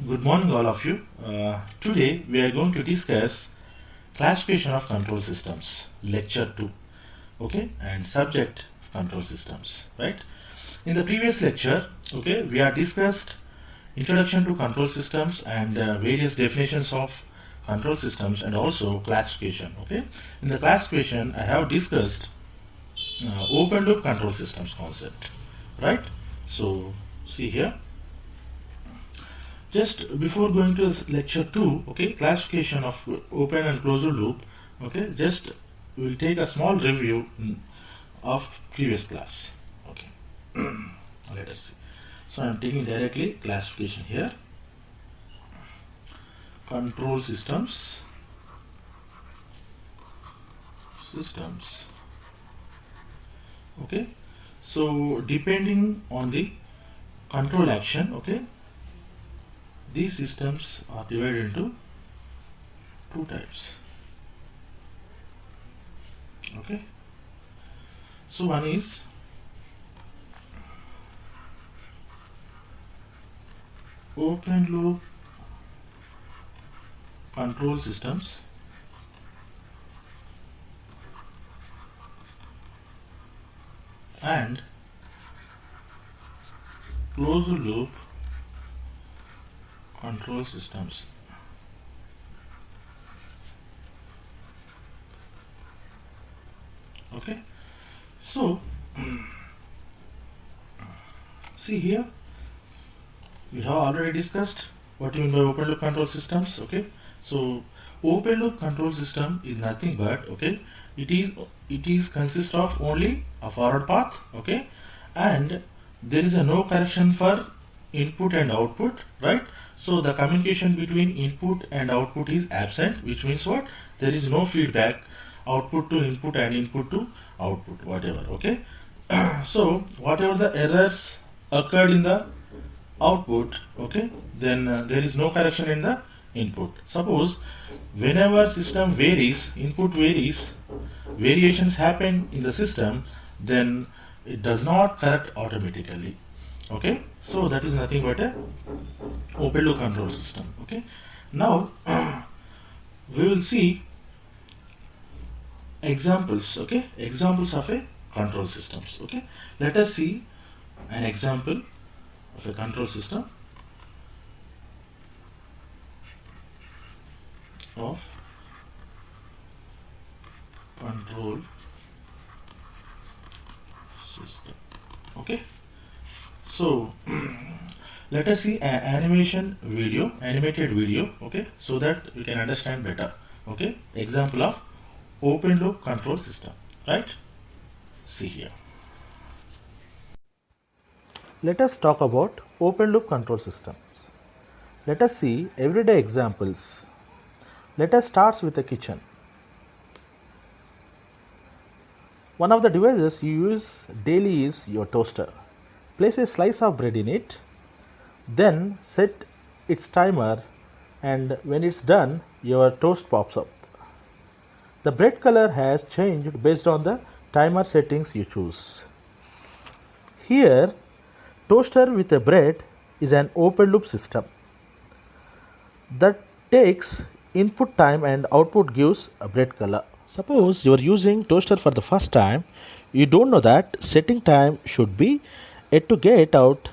Good morning all of you. Today we are going to discuss classification of control systems, lecture 2, okay, and subject control systems, right? In the previous lecture, okay, we have discussed introduction to control systems and various definitions of control systems and also classification, okay. In the classification I have discussed open loop control systems concept, right? So see here, just before going to lecture 2, okay, classification of open and closed loop, okay, just we will take a small review of previous class, okay. Let us see. So I am taking directly classification here. Control systems, okay. So depending on the control action, okay, these systems are divided into two types, okay. So one is open loop control systems and closed loop control systems. Okay, so see here, we have already discussed what you mean by open loop control systems, okay. So open loop control system is nothing but, okay, it is consist of only a forward path, okay, and there is a no correction for input and output, right? So the communication between input and output is absent, which means what? There is no feedback output to input and input to output, whatever, okay. So whatever the errors occurred in the output, okay, then there is no correction in the input. Suppose whenever system varies, input varies, variations happen in the system, then it does not correct automatically, okay. So that is nothing but a open loop control system, okay. Now we will see examples, okay, examples of a control systems, okay. Let us see an example of a control system of control system, okay. So let us see an animated video, okay, so that we can understand better, okay. Example of open loop control system, right? See here. Let us talk about open loop control systems. Let us see everyday examples. Let us start with the kitchen. One of the devices you use daily is your toaster. Place a slice of bread in it, then set its timer, and when it's done, your toast pops up. The bread color has changed based on the timer settings you choose. Here, toaster with a bread is an open loop system that takes input time and output gives a bread color. Suppose you are using toaster for the first time, you don't know that setting time should be yet to get out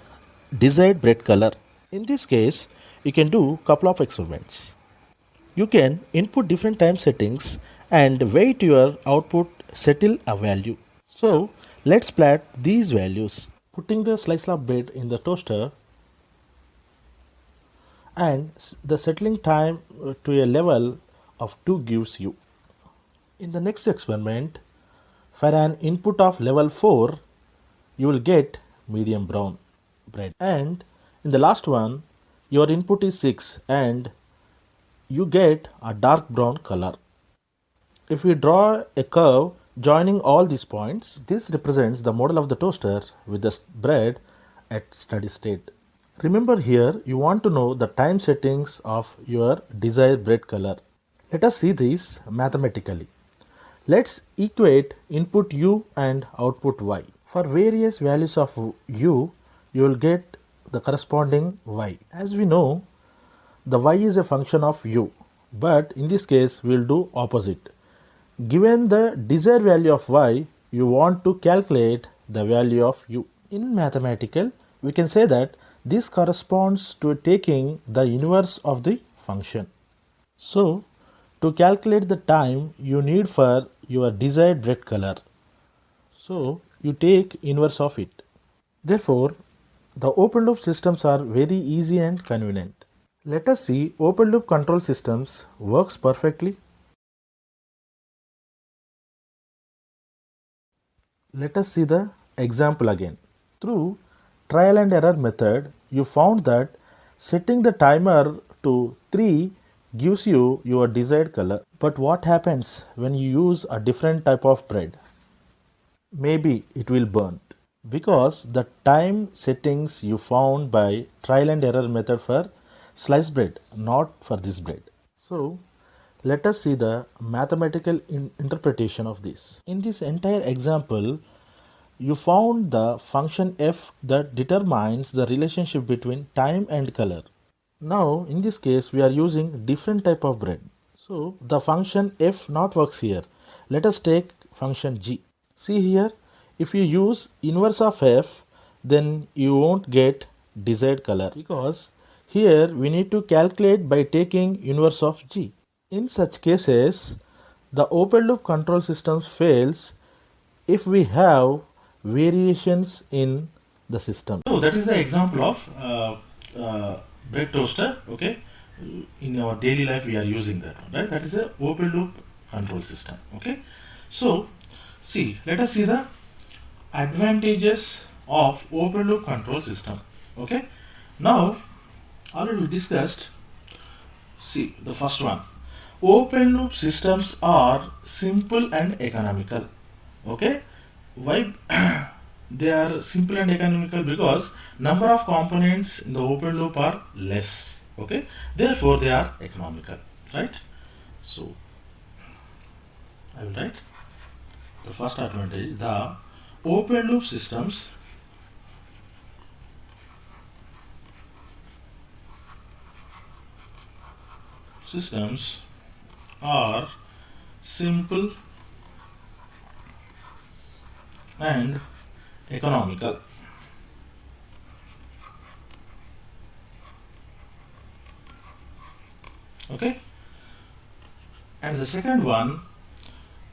desired bread color. In this case, you can do couple of experiments. You can input different time settings and wait your output settle a value. So let's plot these values. Putting the slice of bread in the toaster and the settling time to a level of 2 gives you. In the next experiment, for an input of level 4, you will get medium brown bread. And in the last one, your input is 6 and you get a dark brown color. If we draw a curve joining all these points, this represents the model of the toaster with the bread at steady state. Remember here, you want to know the time settings of your desired bread color. Let us see this mathematically. Let's equate input u and output y. For various values of u, you will get the corresponding y. As we know, the y is a function of u, but in this case we will do opposite. Given the desired value of y, you want to calculate the value of u. In mathematical, we can say that this corresponds to taking the inverse of the function. So, to calculate the time you need for your desired bread color, so you take inverse of it. Therefore, the open loop systems are very easy and convenient. Let us see open loop control systems works perfectly. Let us see the example again. Through trial and error method, you found that setting the timer to 3 gives you your desired color. But what happens when you use a different type of bread? Maybe it will burn because the time settings you found by trial and error method for sliced bread, not for this bread. So let us see the mathematical interpretation of this. In this entire example, you found the function f that determines the relationship between time and color. Now in this case we are using different type of bread. So the function f not works here. Let us take function g. See here, if you use inverse of f, then you won't get desired color because here we need to calculate by taking inverse of g. In such cases, the open loop control system fails if we have variations in the system. So that is the example of bread toaster. Okay, in our daily life we are using that, right? That is a open loop control system. Okay, so see, let us see the advantages of open loop control system. Okay, now already we discussed. See the first one. Open loop systems are simple and economical. Okay, why they are simple and economical? Because number of components in the open loop are less. Okay, therefore they are economical, right? So I will write the first advantage. The open loop systems are simple and economical. Okay, and the second one,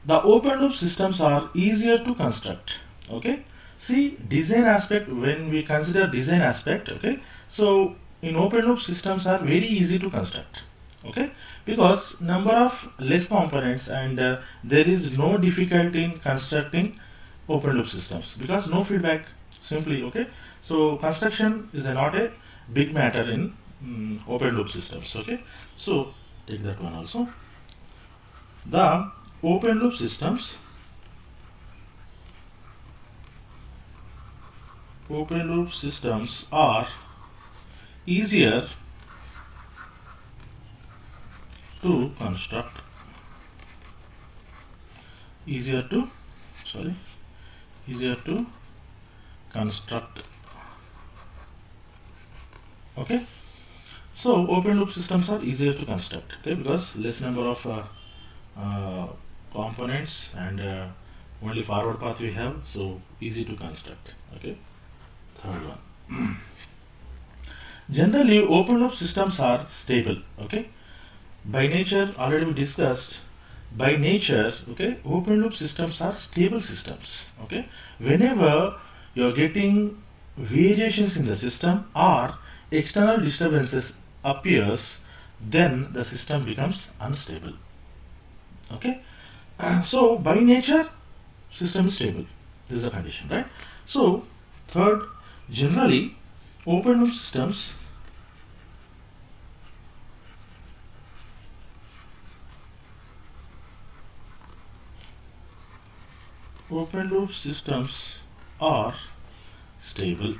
the open loop systems are easier to construct. Okay, see design aspect. When we consider design aspect, okay, so in open loop systems are very easy to construct. Okay, because number of less components and there is no difficulty in constructing open loop systems because no feedback simply. Okay, so construction is not a big matter in open loop systems. Okay, so take that one also. The open loop systems are easier to construct. Easier to construct. Okay, so open loop systems are easier to construct. Okay, because less number of components and only forward path we have, so easy to construct. Okay, third one. Generally open loop systems are stable. Okay, by nature already we discussed. By nature, okay, open loop systems are stable systems. Okay, whenever you are getting variations in the system or external disturbances appears, then the system becomes unstable. Okay, so by nature system is stable. This is the condition, right? So third, generally open loop systems are stable.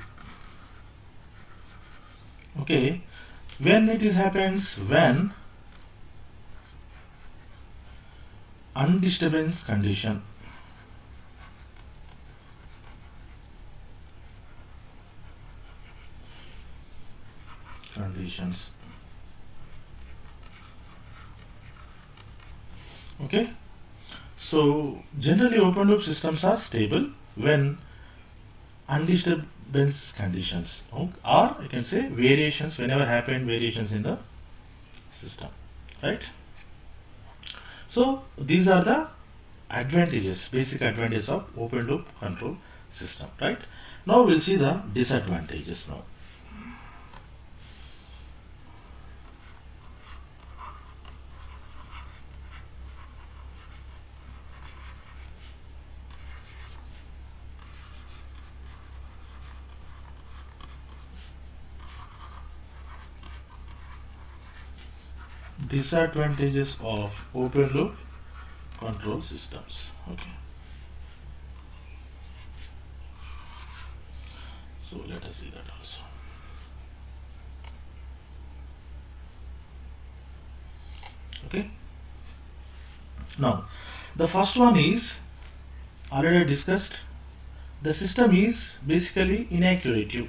Okay, when it is happens when undisturbance conditions Okay, so generally open loop systems are stable when undisturbance conditions, or you can say variations, whenever happen variations in the system, right? So these are the advantages, basic advantages of open loop control system, right? Now we'll see the disadvantages now. Disadvantages of open loop control systems. Okay, so let us see that also. Okay, now the first one is already discussed. The system is basically inaccurate. You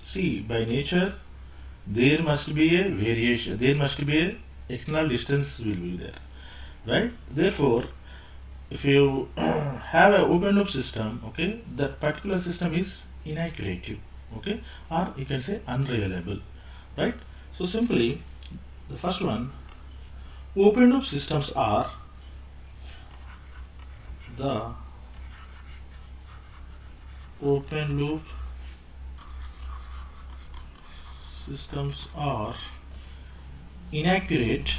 see, by nature there must be a variation, there must be a external distance will be there, right? Therefore, if you have an open loop system, okay, that particular system is inaccurate, okay, or you can say unreliable, right? So simply the first one, open loop systems are the open loop systems are inaccurate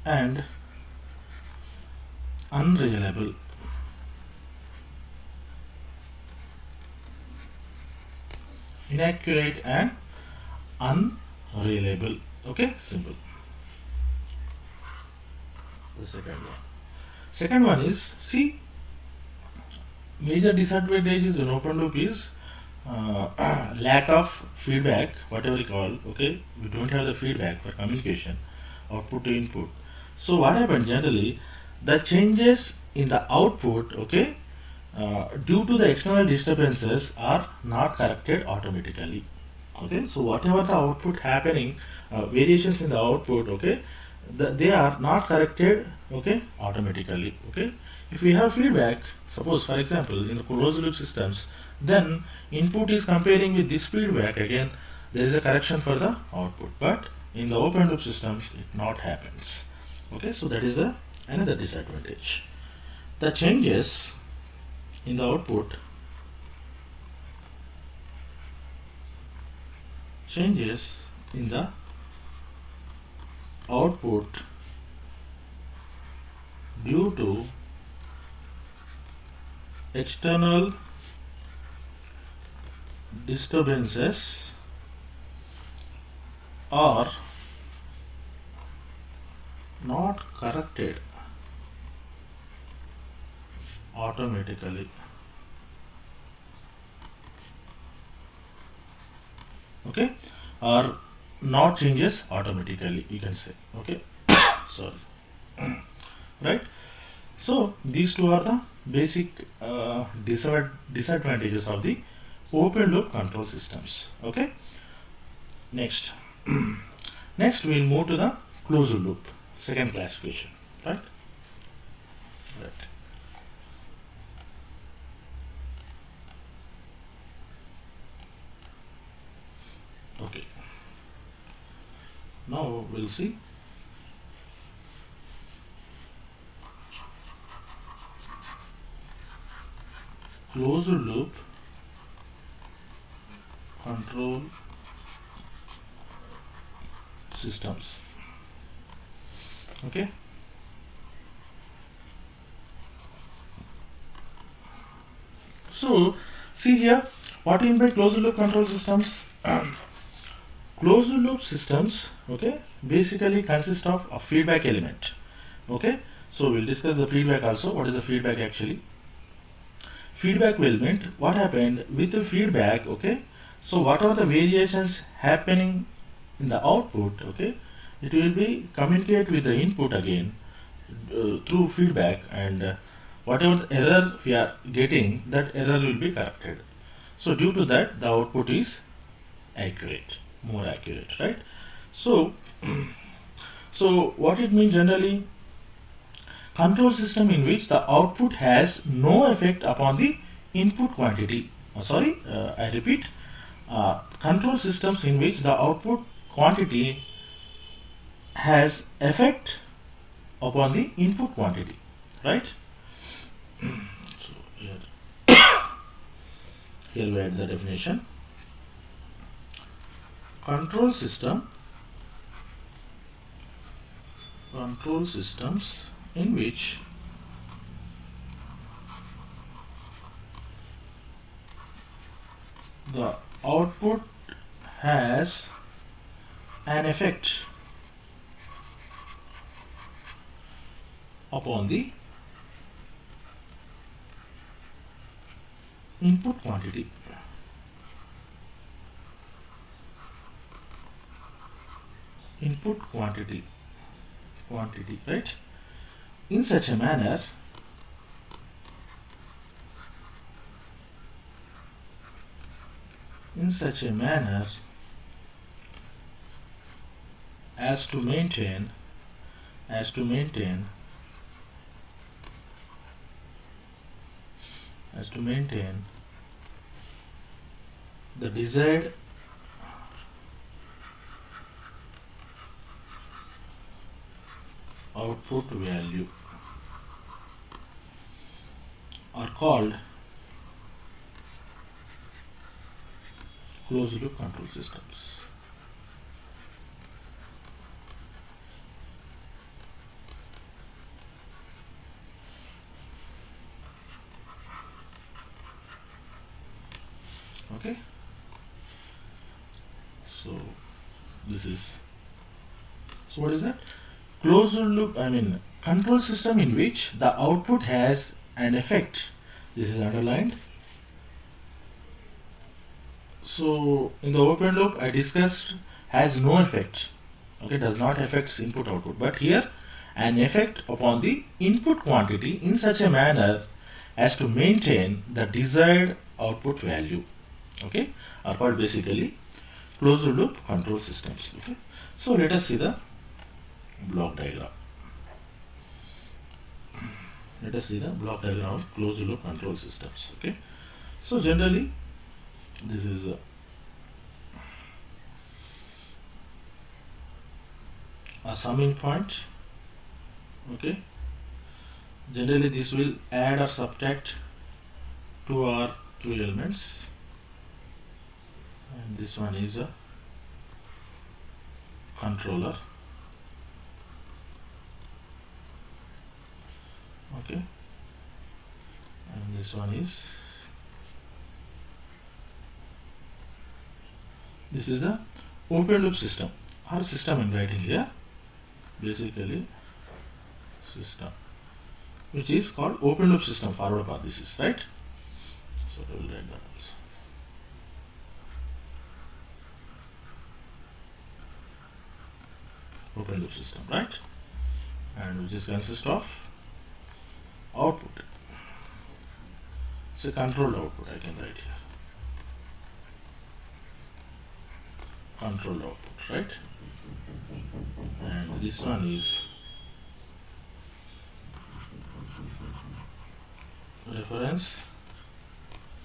and unreliable. Inaccurate and unreliable. Okay, simple. The second one. Second one is, see, major disadvantages in open loop is lack of feedback, whatever you call, okay, we don't have the feedback for communication, output to input. So what happens generally, the changes in the output, okay, due to the external disturbances are not corrected automatically. Okay, so whatever the output happening, variations in the output, okay, they are not corrected, okay, automatically. Okay, if we have feedback, suppose for example in the closed loop systems, then input is comparing with this feedback, again there is a correction for the output, but in the open loop systems it not happens. Okay, so that is another disadvantage. The changes in the output, changes in the output due to external disturbances are not corrected automatically. Okay, or not changes automatically, you can say. Okay, sorry. Right, so these two are the basic disadvantages of the open loop control systems. Okay, next next we'll move to the closed loop, second classification, right? Right. Okay, now we'll see closed loop control systems. Okay, so see here, what do you mean by closed loop control systems? Closed loop systems, okay, basically consist of a feedback element. Okay, so we'll discuss the feedback also. What is the feedback actually? Feedback element, what happened with the feedback, okay, so what are the variations happening in the output, okay, it will be communicate with the input again through feedback, and whatever the error we are getting, that error will be corrected. So due to that the output is accurate, more accurate, right? So so what it means generally, control system in which the output has no effect upon the input quantity. I repeat, control systems in which the output quantity has effect upon the input quantity, right? So here we add the definition. Control systems in which the output has an effect upon the input quantity. Input quantity, right? In such a manner as to maintain the desired output value are called closed loop control systems. Okay, so what is that? Closed loop, control system in which the output has an effect. This is underlined. So in the open loop I discussed has no effect, okay, does not affect input output, but here an effect upon the input quantity in such a manner as to maintain the desired output value, okay, are called basically closed loop control systems. Okay, so let us see the block diagram. Of closed loop control systems. Okay, so generally this is a summing point. Okay, generally this will add or subtract two elements, and this one is a controller. Okay, and this one is a open loop system or system in writing here, basically system which is called open loop system, forward path this is, right? So I will write that also. Open loop system, right? And which is consist of output. It's a controlled output, I can write here. Controlled output, right? And this one is reference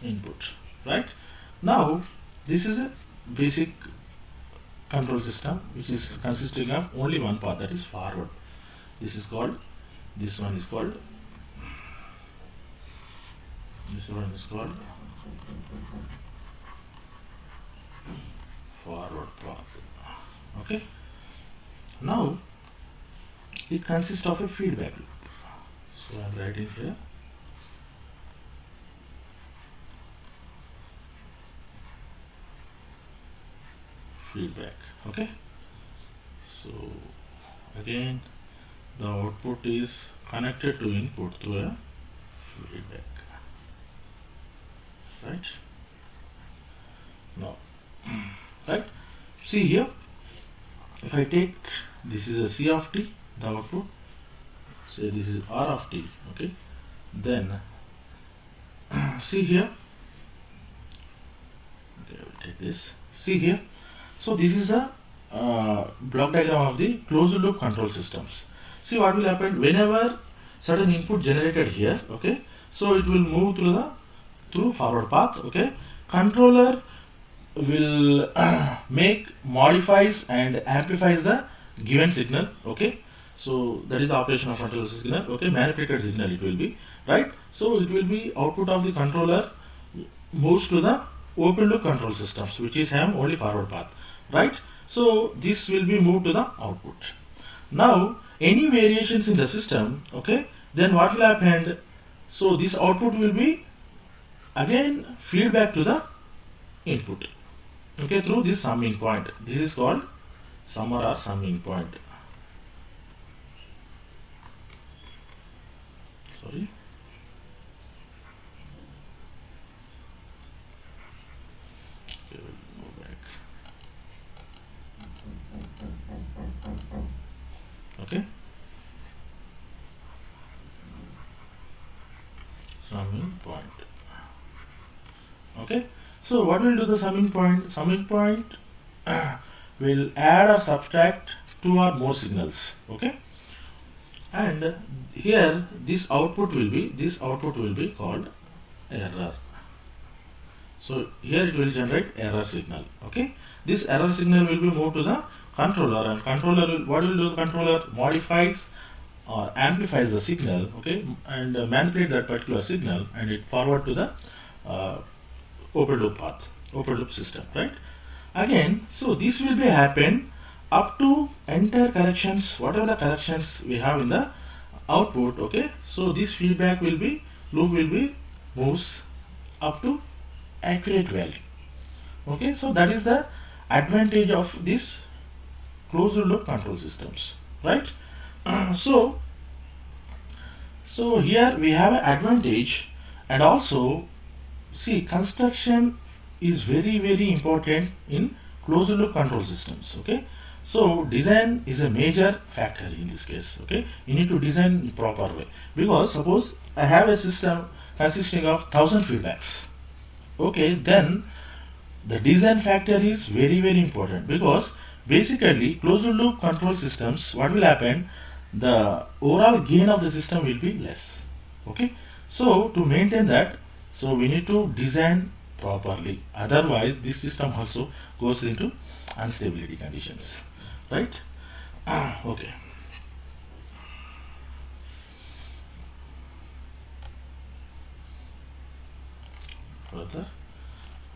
input, right? Now this is a basic control system which is consisting of only one path, that is forward. This one is called forward path. Okay, now it consists of a feedback loop. So I am writing here feedback. Okay, so again the output is connected to input through a feedback, right? Now right, see here, if I take this is a C of t, the output, say this is R of t, okay, then see here, okay, I will take this, see here, so this is a block diagram of the closed loop control systems. See what will happen whenever certain input generated here, okay, so it will move through forward path, okay. Controller will modifies and amplifies the given signal, okay. So that is the operation of control signal, okay. Manipulated signal it will be, right. So it will be output of the controller moves to the open loop control systems, which is have only forward path, right. So this will be moved to the output. Now any variations in the system, okay, then what will happen, so this output will be again feedback to the input, okay, through this summing point. This is called summer or summing point. Sorry. Okay, we'll go back. Okay. Summing point. Okay. So what will do the summing point? Summing point will add or subtract two or more signals. Okay. And here this output will be called error. So here it will generate error signal. Okay. This error signal will be moved to the controller, and controller will, what will do the controller? Modifies or amplifies the signal, okay, and manipulate that particular signal, and it forward to the open loop path, open loop system, right. Again, so this will be happen up to entire corrections, whatever the corrections we have in the output, okay. So this feedback will be loop will be moves up to accurate value, okay. So that is the advantage of this closed loop control systems, right. So here we have an advantage, and also see construction is very important in closed loop control systems, okay. So design is a major factor in this case, okay. You need to design in proper way, because suppose I have a system consisting of 1000 feedbacks, okay, then the design factor is very important, because basically closed loop control systems, what will happen, the overall gain of the system will be less, okay. So to maintain that, so we need to design properly, otherwise this system also goes into instability conditions, right. Okay. Further,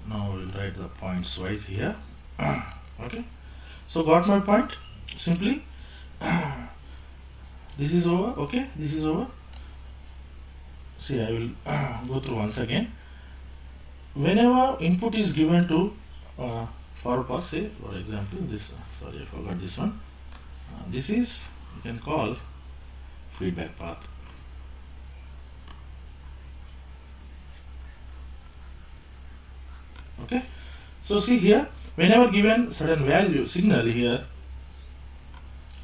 now we'll write the points wise here. Okay, so got my point? Simply this is over, okay, this is over. See, I will go through once again. Whenever input is given to forward pass, say for example this, sorry I forgot this one, this is, you can call feedback path, okay. So see here, whenever given certain value signal here,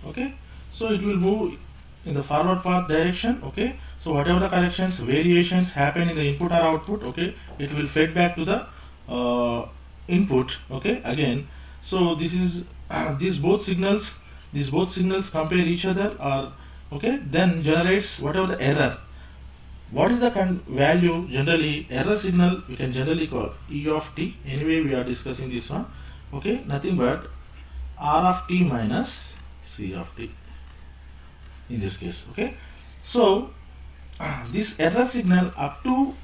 okay, so it will move in the forward path direction, okay. So whatever the corrections variations happen in the input or output, okay, it will fed back to the input, okay, again. So this is these both signals compare each other, or okay, then generates whatever the error. What is the value? Generally error signal we can generally call E of t. Anyway we are discussing this one, okay, nothing but R of t minus C of t in this case, okay. So this error signal up to,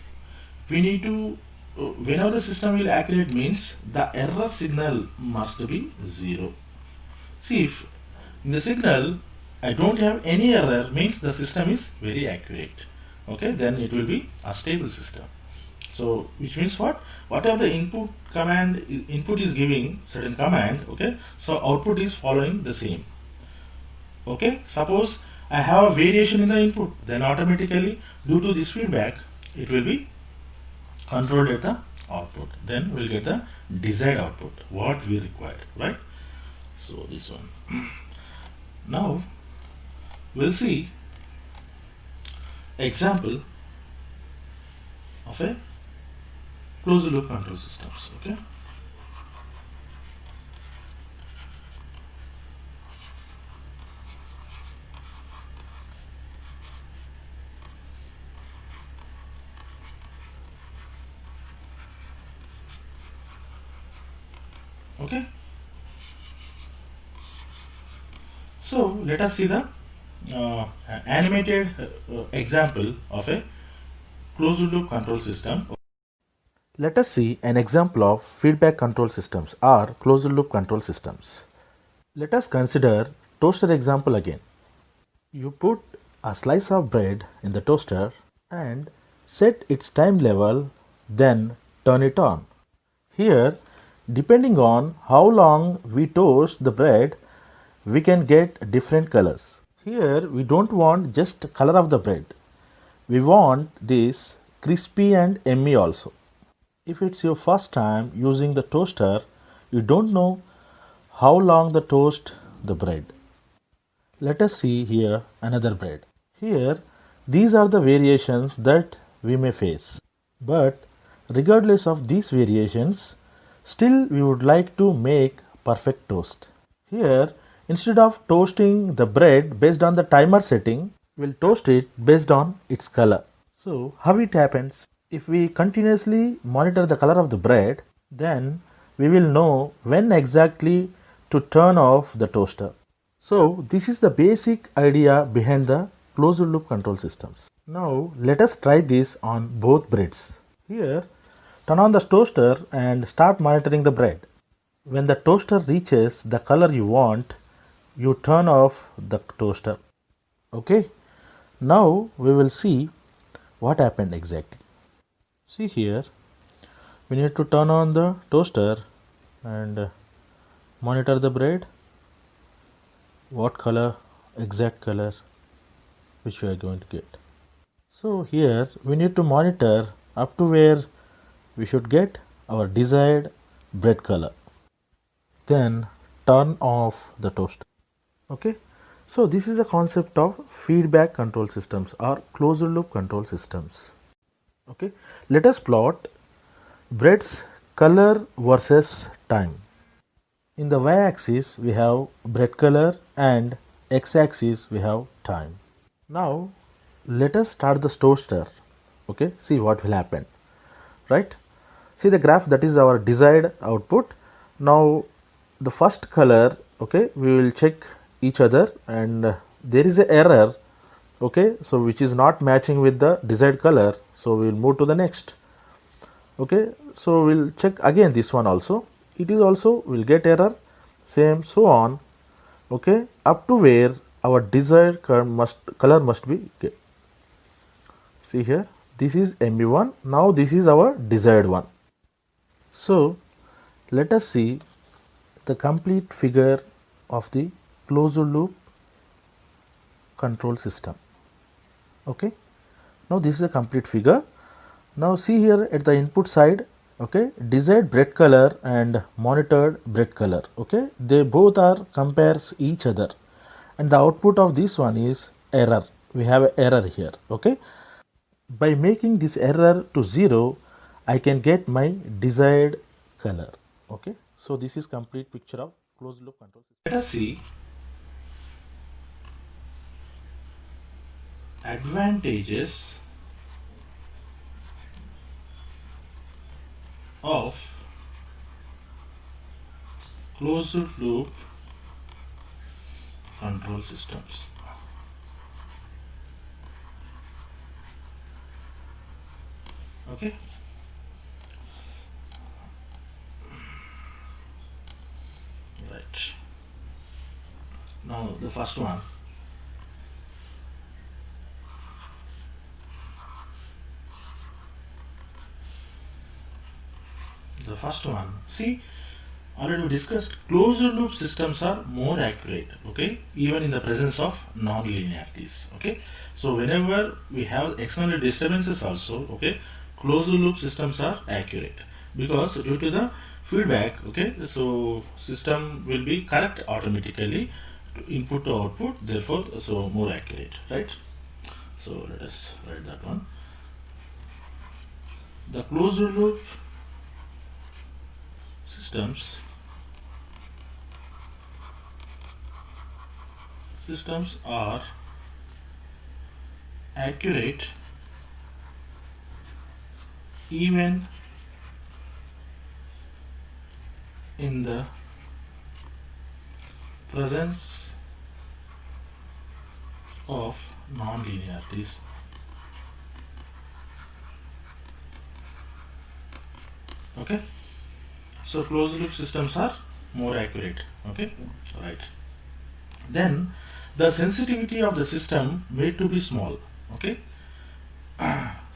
we need to whenever the system will accurate means the error signal must be 0. See, if in the signal I don't have any error, means the system is very accurate, okay, then it will be a stable system. So which means what, whatever the input is giving certain command, okay, so output is following the same, okay. Suppose I have a variation in the input, then automatically due to this feedback it will be controlled at the output, then we'll get the desired output what we required, right. So this one. Now we'll see example of a closed loop control systems, okay. Okay, so let us see the animated example of a closed loop control system. Let us see an example of feedback control systems or closed loop control systems. Let us consider toaster example again. You put a slice of bread in the toaster and set its time level, then turn it on. Here, depending on how long we toast the bread, we can get different colors. Here, we don't want just color of the bread. We want this crispy and yummy also. If it's your first time using the toaster, you don't know how long the toast the bread. Let us see here another bread. Here, these are the variations that we may face. But regardless of these variations, still we would like to make perfect toast. Here, instead of toasting the bread based on the timer setting, we'll toast it based on its color. So, how it happens? If we continuously monitor the color of the bread, then we will know when exactly to turn off the toaster. So, this is the basic idea behind the closed loop control systems. Now, let us try this on both breads. Here, turn on the toaster and start monitoring the bread. When the toaster reaches the color you want, you turn off the toaster. Okay, now we will see what happened exactly. See here, we need to turn on the toaster and monitor the bread. What color, exact color, which we are going to get. So here we need to monitor up to where we should get our desired bread color. Then turn off the toaster. Okay. So this is the concept of feedback control systems or closed loop control systems. Okay. Let us plot bread's color versus time. In the y-axis we have bread color and x-axis we have time. Now let us start the toaster. Okay, see what will happen, right? See the graph, that is our desired output. Now the first color, okay, we will check each other and there is an error, okay, so which is not matching with the desired color, so we will move to the next. Okay, so we'll check again this one also, it is also will get error, same so on. Okay, up to where our desired color must be get. See here, this is MB1, now this is our desired one. So let us see the complete figure of the closed loop control system. Okay, now this is a complete figure. Now see here at the input side, okay, desired bread color and monitored bread color, okay, they both are compares each other, and the output of this one is error. We have an error here. Okay, by making this error to 0, I can get my desired color. Okay, so this is complete picture of closed loop control system. Let us see advantages of closed loop control systems. Okay, right, now the first one, see, already we discussed closed loop systems are more accurate, okay, even in the presence of non-linearities. Okay, so whenever we have external disturbances also, okay, closed loop systems are accurate because due to the feedback, okay, so system will be correct automatically to input to output, therefore so more accurate, right? So let us write that one. The closed loop systems are accurate even in the presence of non-linearities. Okay, so closed loop systems are more accurate. Okay, right. Then the sensitivity of the system made to be small. Okay,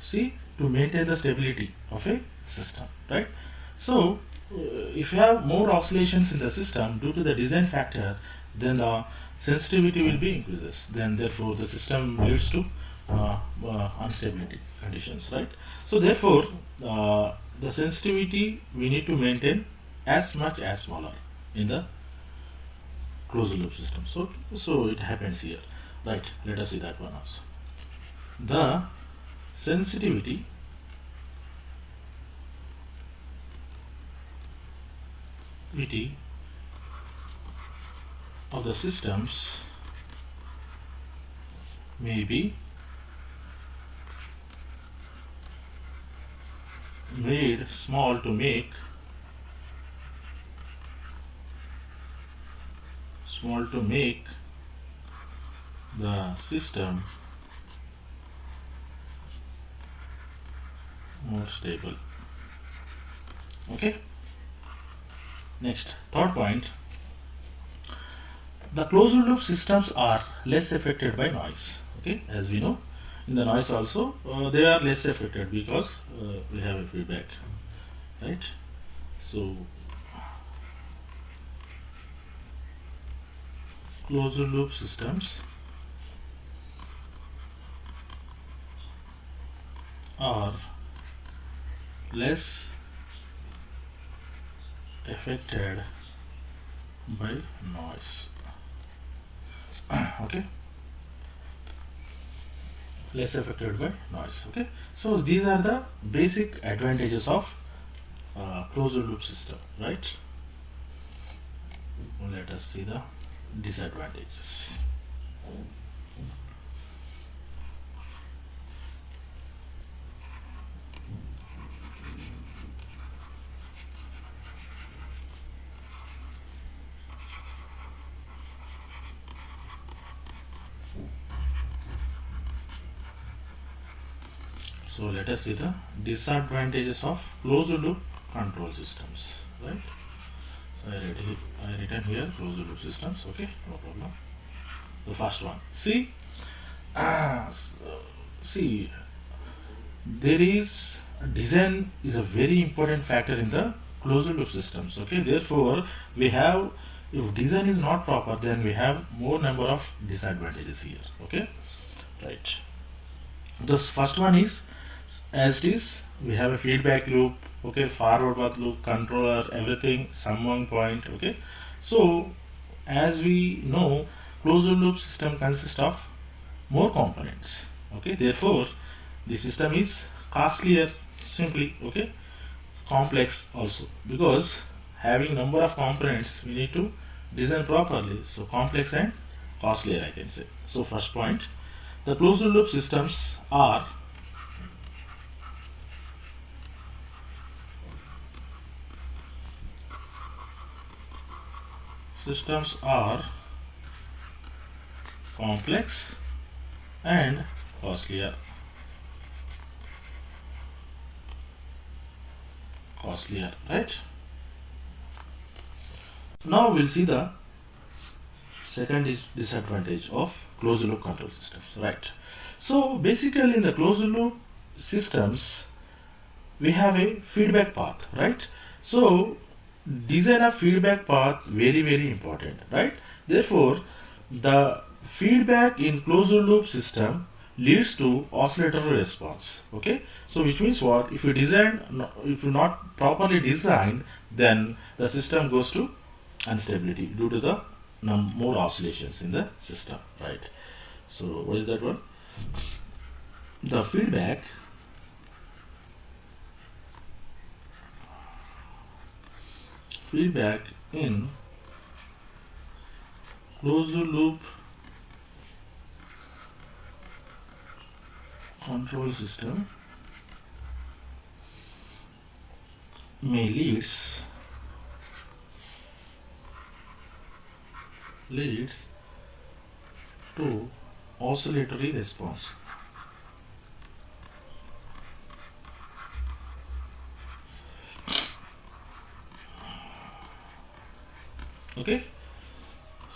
see, to maintain the stability of a system, right? So if you have more oscillations in the system due to the design factor, then the sensitivity will be increases, then therefore the system leads to instability conditions, right? So therefore the sensitivity we need to maintain as much as smaller in the closed loop system. So it happens here, right? Let us see that one also. The sensitivity of the systems may be made small to make the system more stable. Okay, next, third point, the closed loop systems are less affected by noise. Okay, as we know, in the noise also they are less affected because we have a feedback, right? So closed loop systems are less affected by noise. Okay, less affected by noise. Okay, so these are the basic advantages of closed loop system, right? Let us see the disadvantages. So let us see the disadvantages of closed loop control systems, right? So I written here closed loop systems. Okay, no problem. The first one, see, see, there is design is a very important factor in the closed loop systems. Okay, therefore we have, if design is not proper, then we have more number of disadvantages here. Okay, right. The first one is, as it is, we have a feedback loop. Okay, forward path loop, controller, everything, sum one point. Okay, so as we know, closed loop system consists of more components. Okay, therefore the system is costlier simply. Okay, complex also, because having number of components we need to design properly, so complex and costlier, I can say. So first point, the closed loop systems are complex and costlier. Right? Now we'll see the second disadvantage of closed loop control systems, right? So basically in the closed loop systems we have a feedback path, right? So design of feedback path very important, right? Therefore the feedback in closed loop system leads to oscillatory response. Okay, so which means what, if you not properly designed, then the system goes to instability due to the more oscillations in the system, right? So what is that one? The feedback in closed loop control system may leads leads to oscillatory response. Okay,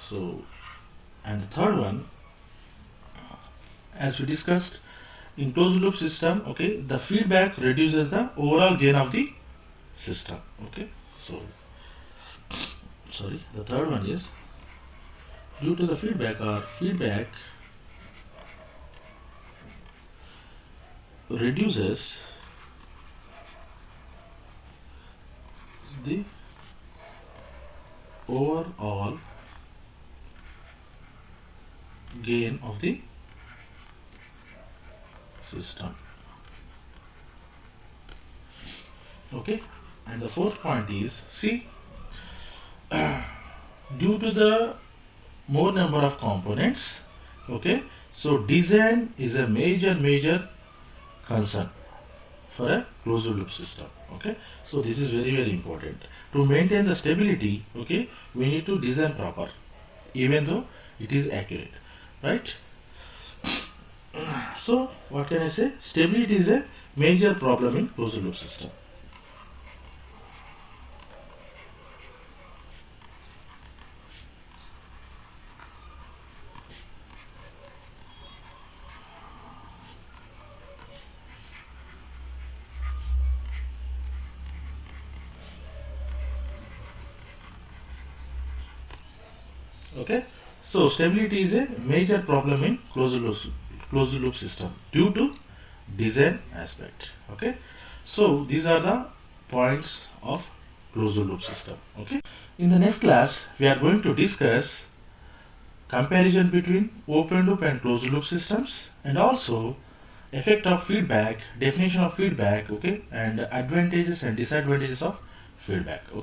so, and the third one, as we discussed, in closed loop system, okay, the feedback reduces the overall gain of the system. Okay, so sorry, the third one is due to the feedback reduces the overall gain of the system. Okay, and the fourth point is, see, due to the more number of components, okay, so design is a major concern for a closed loop system. Okay, so this is very important. To maintain the stability, okay, we need to design proper, even though it is accurate, right? So what can I say? Stability is a major problem in closed loop system. Okay, so stability is a major problem in closed loop system due to design aspect. Okay, so these are the points of closed loop system. Okay, in the next class we are going to discuss comparison between open loop and closed loop systems, and also effect of feedback, definition of feedback, okay, and advantages and disadvantages of feedback. Okay.